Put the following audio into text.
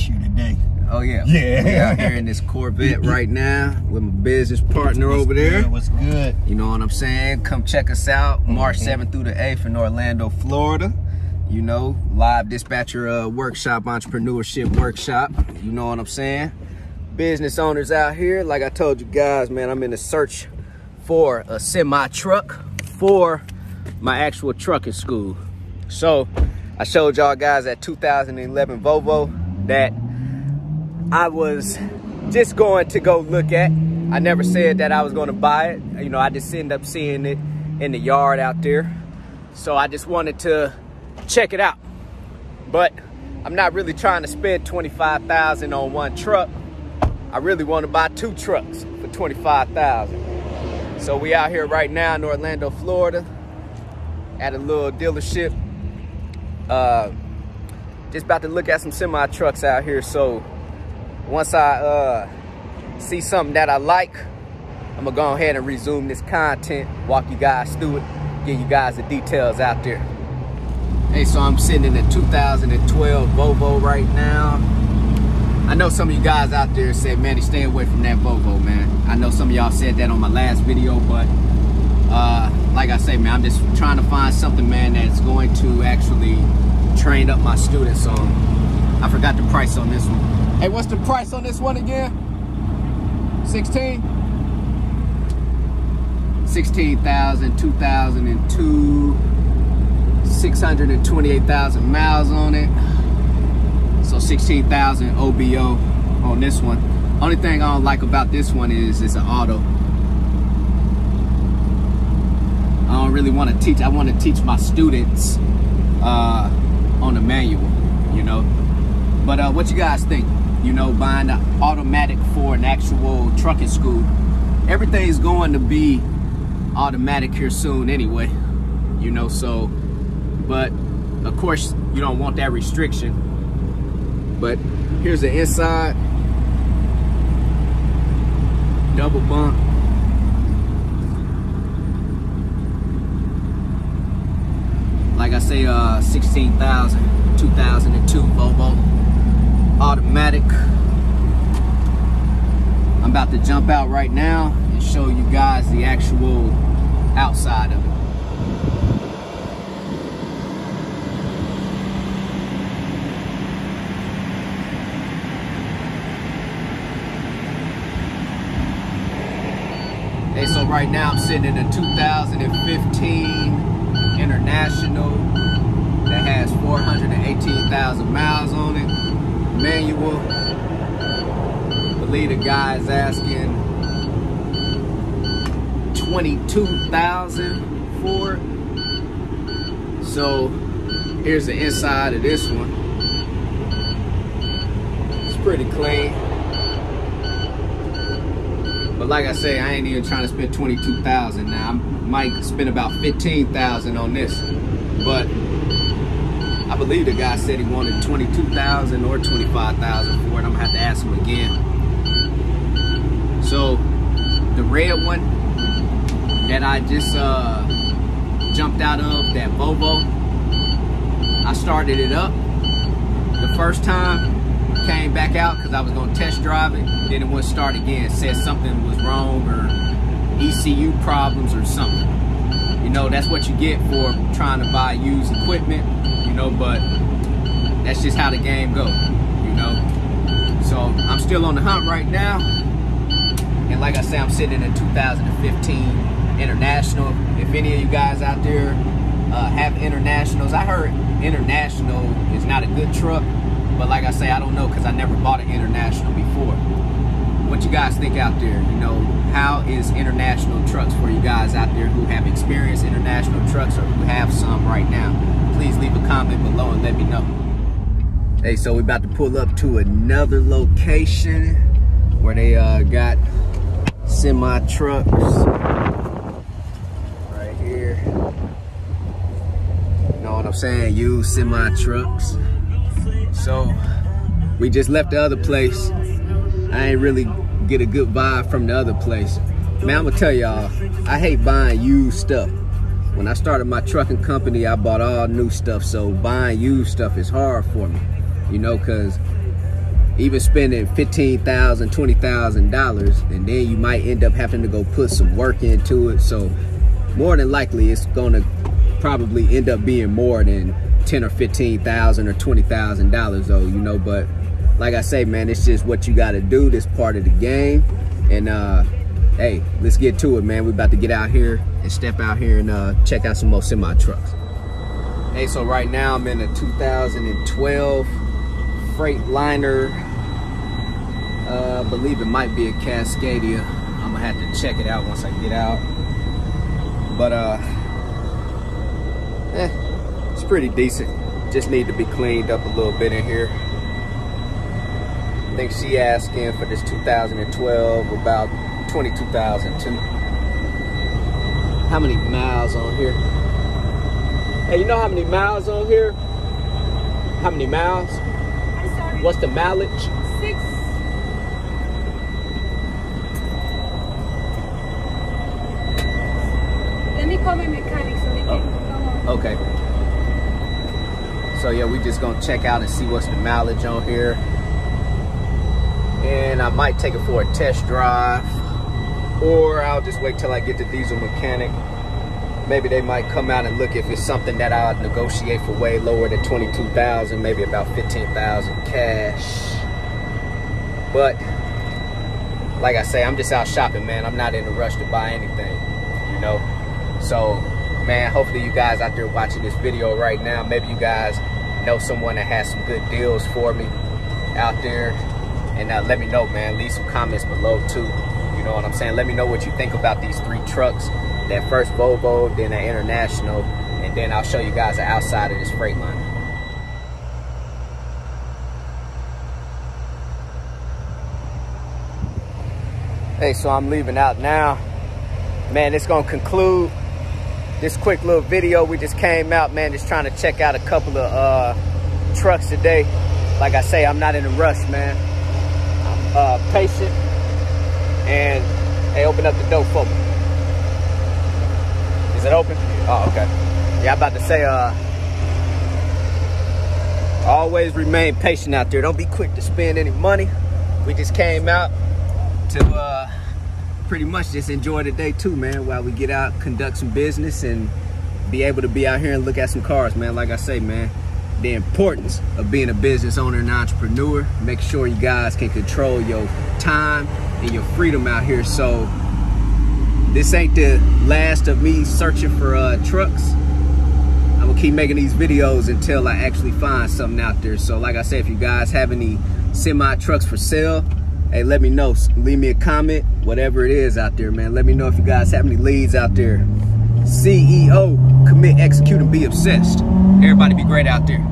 you today. Oh yeah. Yeah. We out here in this Corvette right now with my business partner over there. What's good? You know what I'm saying? Come check us out March 7th through the 8th in Orlando, Florida. You know, live dispatcher workshop, entrepreneurship workshop. You know what I'm saying? Business owners out here, like I told you guys, man, I'm in the search for a semi truck for my actual trucking school. So I showed y'all guys that 2011 Volvo that I was just going to go look at. I never said that I was going to buy it. You know, I just ended up seeing it in the yard out there. So I just wanted to check it out. But I'm not really trying to spend $25,000 on one truck. I really want to buy two trucks for $25,000. So we out here right now in Orlando, Florida at a little dealership. Just about to look at some semi trucks out here. So once I see something that I like, I'm gonna go ahead and resume this content, walk you guys through it, give you guys the details out there. Hey, so I'm sitting in a 2012 Volvo right now. I know some of you guys out there said, Manny, stay away from that Volvo, man. I know some of y'all said that on my last video, but like I say, man, I'm just trying to find something, man, that's going to actually train up my students on. I forgot the price on this one. Hey, what's the price on this one again? 16? 16,000, 2002, 628,000 miles on it. So 16,000 OBO on this one. Only thing I don't like about this one is it's an auto. I don't really want to teach. I want to teach my students on the manual, you know. But what you guys think? You know, buying an automatic for an actual trucking school. Everything's going to be automatic here soon anyway, you know, so, but of course you don't want that restriction. But here's the inside. Double bunk. Like I say, 16,000, 2002 Volvo. Automatic. I'm about to jump out right now and show you guys the actual outside of it. Okay, so right now I'm sitting in a 2015 International that has 418,000 miles on it. Manual. I believe the guy is asking 22,000 for it. So here's the inside of this one. It's pretty clean. But like I say, I ain't even trying to spend 22,000 now. I might spend about 15,000 on this. But I believe the guy said he wanted 22,000 or 25,000 for it. I'm gonna have to ask him again. So the red one that I just jumped out of, that Volvo, I started it up the first time, came back out because I was gonna test drive it, then it wouldn't start again. It said something was wrong or ECU problems or something. You know, that's what you get for trying to buy used equipment, you know, but that's just how the game goes, you know. So I'm still on the hunt right now. And like I say, I'm sitting in a 2015 International. If any of you guys out there have Internationals, I heard International is not a good truck, but like I say, I don't know because I never bought an International before. What you guys think out there? You know, how is International trucks for you guys out there who have experienced International trucks or who have some right now? Please leave a comment below and let me know. Hey, so we're about to pull up to another location where they got semi trucks right here. You know what I'm saying? Used semi trucks. So we just left the other place. I ain't really get a good vibe from the other place. Man, I'm gonna tell y'all, I hate buying used stuff. When I started my trucking company, I bought all new stuff, so buying used stuff is hard for me, you know, because even spending $15,000, $20,000, and then you might end up having to go put some work into it. So more than likely it's gonna probably end up being more than $10,000 or $15,000 or $20,000 though, you know. But like I say, man, it's just what you gotta do. This part of the game. And hey, let's get to it, man. We're about to get out here and step out here and check out some more semi trucks. Hey, so right now I'm in a 2012 Freightliner. I believe it might be a Cascadia. I'm gonna have to check it out once I get out. But it's pretty decent. Just need to be cleaned up a little bit in here. I think she asking for this 2012 about $22,000 too. How many miles on here? Hey, you know how many miles on here? How many miles? I'm sorry. What's the mileage? 6. Let me call my mechanic so they can come on. Okay. So yeah, we just gonna check out and see what's the mileage on here. And I might take it for a test drive, or I'll just wait till I get the diesel mechanic. Maybe they might come out and look if it's something that I'll negotiate for way lower than $22,000, maybe about $15,000 cash. But like I say, I'm just out shopping, man. I'm not in a rush to buy anything, you know. So, man, hopefully you guys out there watching this video right now, maybe you guys know someone that has some good deals for me out there. And let me know, man. Leave some comments below too. You know what I'm saying? Let me know what you think about these 3 trucks. That first Volvo, then that International, and then I'll show you guys the outside of this Freightliner. Hey, so I'm leaving out now. Man, it's gonna conclude this quick little video. We just came out, man, just trying to check out a couple of trucks today. Like I say, I'm not in a rush, man. I'm patient. And hey, open up the door for me. Is it open? Oh, okay. Yeah, I'm about to say, always remain patient out there. Don't be quick to spend any money. We just came out to pretty much just enjoy the day too, man, while we get out, conduct some business, and be able to be out here and look at some cars, man. Like I say, man, the importance of being a business owner and entrepreneur. Make sure you guys can control your time and your freedom out here. So this ain't the last of me searching for trucks. I'm gonna keep making these videos until I actually find something out there. So like I said, if you guys have any semi trucks for sale, hey, let me know. Leave me a comment, whatever it is out there, man. Let me know if you guys have any leads out there. CEO, commit, execute, and be obsessed. Everybody be great out there.